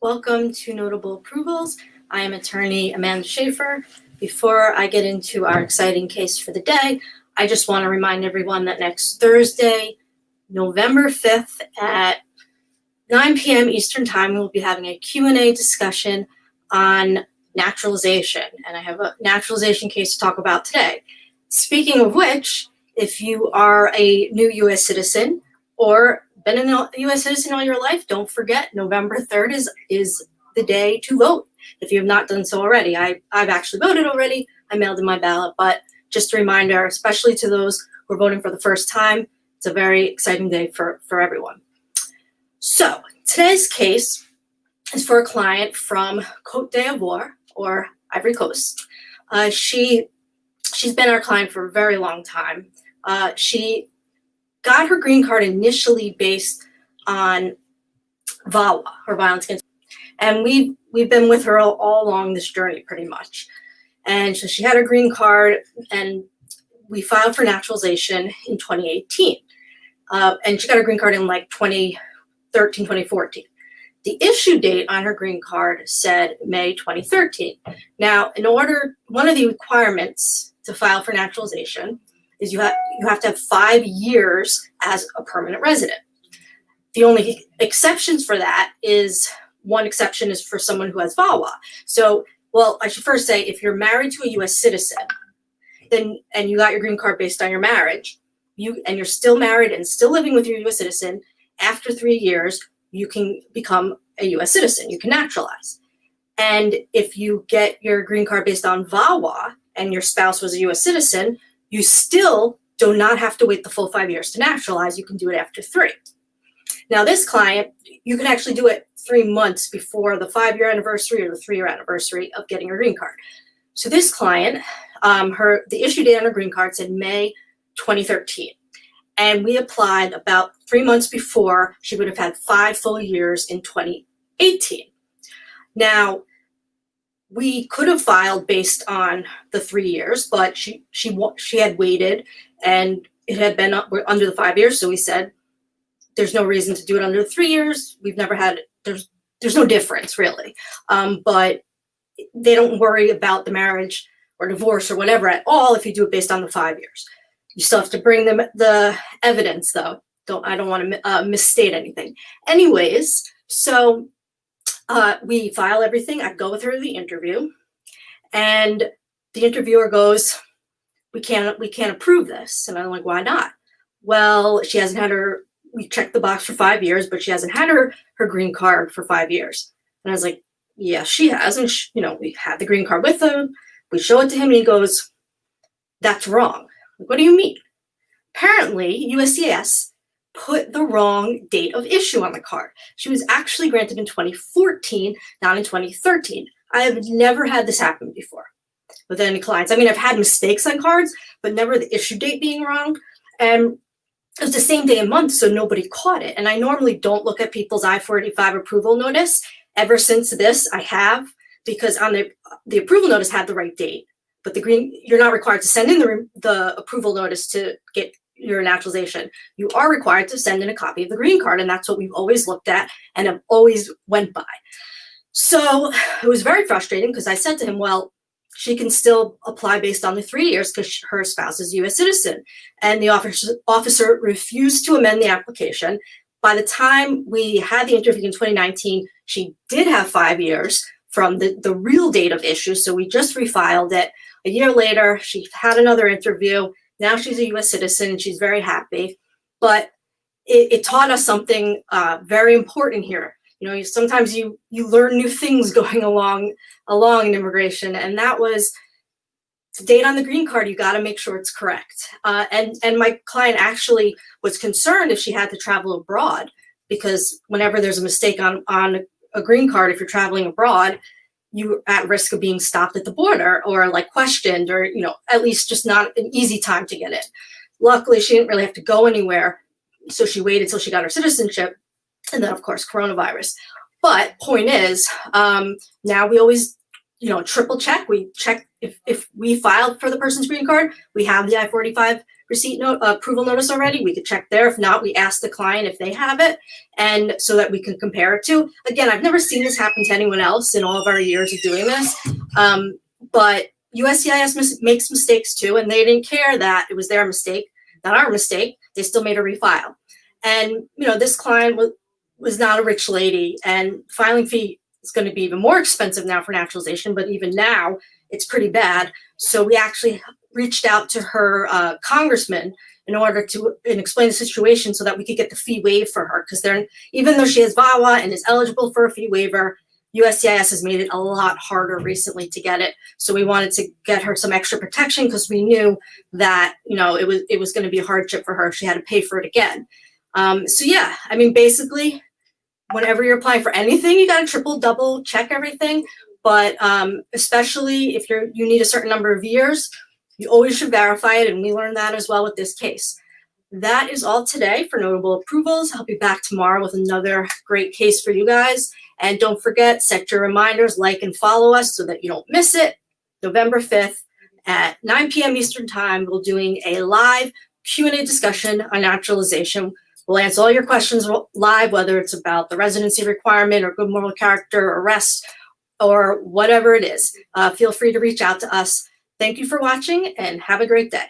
Welcome to Notable Approvals. I am attorney Amanda Shaffer. Before I get into our exciting case for the day, I just want to remind everyone that next Thursday, November 5th at 9 p.m. Eastern Time, we'll be having a Q&A discussion on naturalization, and I have a naturalization case to talk about today. Speaking of which, if you are a new U.S. citizen or been a U.S. citizen all your life, don't forget November 3rd is the day to vote. If you have not done so already, I've actually voted already. I mailed in my ballot, but just a reminder, especially to those who are voting for the first time, it's a very exciting day for everyone. So today's case is for a client from Côte d'Ivoire, or Ivory Coast. She's been our client for a very long time. She got her green card initially based on VAWA, or violence against, and we've been with her all along this journey pretty much. And so she had her green card, and we filed for naturalization in 2018. And she got her green card in like 2013, 2014. The issue date on her green card said May 2013. Now, one of the requirements to file for naturalization is you have to have 5 years as a permanent resident. The only exceptions for that is, one exception is for someone who has VAWA. So, well, I should first say, if you're married to a U.S. citizen, and you got your green card based on your marriage, and you're still married and still living with your U.S. citizen, after 3 years, you can become a U.S. citizen. You can naturalize. And if you get your green card based on VAWA and your spouse was a U.S. citizen, you still do not have to wait the full 5 years to naturalize. You can do it after 3. Now, this client, you can actually do it 3 months before the 5-year anniversary or the 3-year anniversary of getting her green card. So this client, the issue date on her green card said May 2013. And we applied about 3 months before she would have had 5 full years in 2018. Now, we could have filed based on the 3 years, but she had waited, and it had been under the 5 years. So we said, there's no reason to do it under the 3 years. We've never had, there's no difference really. But they don't worry about the marriage or divorce or whatever at all if you do it based on the 5 years. You still have to bring them the evidence though. I don't want to misstate anything. Anyways, so we file everything. I go with her to the interview, and the interviewer goes, we can't approve this. And I'm like, why not? Well, she hasn't had we checked the box for 5 years, but she hasn't had her green card for 5 years. And I was like, yeah, she has. And we had the green card with her. We show it to him, and he goes, that's wrong. Like, what do you mean? Apparently, USCIS put the wrong date of issue on the card. She was actually granted in 2014, not in 2013. I have never had this happen before with any clients. I mean, I've had mistakes on cards, but never the issue date being wrong. And it was the same day and month, so nobody caught it. And I normally don't look at people's I-485 approval notice. Ever since this, I have, because on the approval notice had the right date, but you're not required to send in the approval notice to get your naturalization. You are required to send in a copy of the green card, and that's what we've always looked at and have always went by. So it was very frustrating because I said to him, well, she can still apply based on the 3 years because her spouse is a U.S. citizen. And the officer refused to amend the application. By the time we had the interview in 2019, she did have 5 years from the real date of issue. So we just refiled it. A year later, she had another interview. Now she's a U.S. citizen, and she's very happy. But it taught us something very important here. Sometimes you learn new things going along in immigration, and that was the date on the green card. You got to make sure it's correct. And my client actually was concerned if she had to travel abroad, because whenever there's a mistake on a green card, if you're traveling abroad, you're at risk of being stopped at the border or like questioned, or at least just not an easy time to get in. Luckily, she didn't really have to go anywhere, so she waited till she got her citizenship. And then, of course, coronavirus. But point is, now we always, triple check. We check if we filed for the person's green card, we have the I-485 approval notice already, we could check there. If not, we ask the client if they have it, and so that we can compare it to. Again, I've never seen this happen to anyone else in all of our years of doing this, but USCIS makes mistakes too, and they didn't care that it was their mistake, not our mistake. They still made a refile. And, this client was not a rich lady, and filing fee is going to be even more expensive now for naturalization, but even now it's pretty bad. So we actually reached out to her congressman in order to explain the situation so that we could get the fee waived for her. Because even though she has VAWA and is eligible for a fee waiver, USCIS has made it a lot harder recently to get it. So we wanted to get her some extra protection because we knew that, it was going to be a hardship for her. She had to pay for it again. So yeah, basically, whenever you're applying for anything, you got to triple, double check everything. But especially if you need a certain number of years, you always should verify it. And we learned that as well with this case. That is all today for notable approvals. I'll be back tomorrow with another great case for you guys. And don't forget, set your reminders, like and follow us so that you don't miss it. November 5th at 9 p.m. Eastern Time, we're doing a live Q&A discussion on naturalization. We'll answer all your questions live, whether it's about the residency requirement or good moral character, arrest, or whatever it is. Feel free to reach out to us. Thank you for watching and have a great day.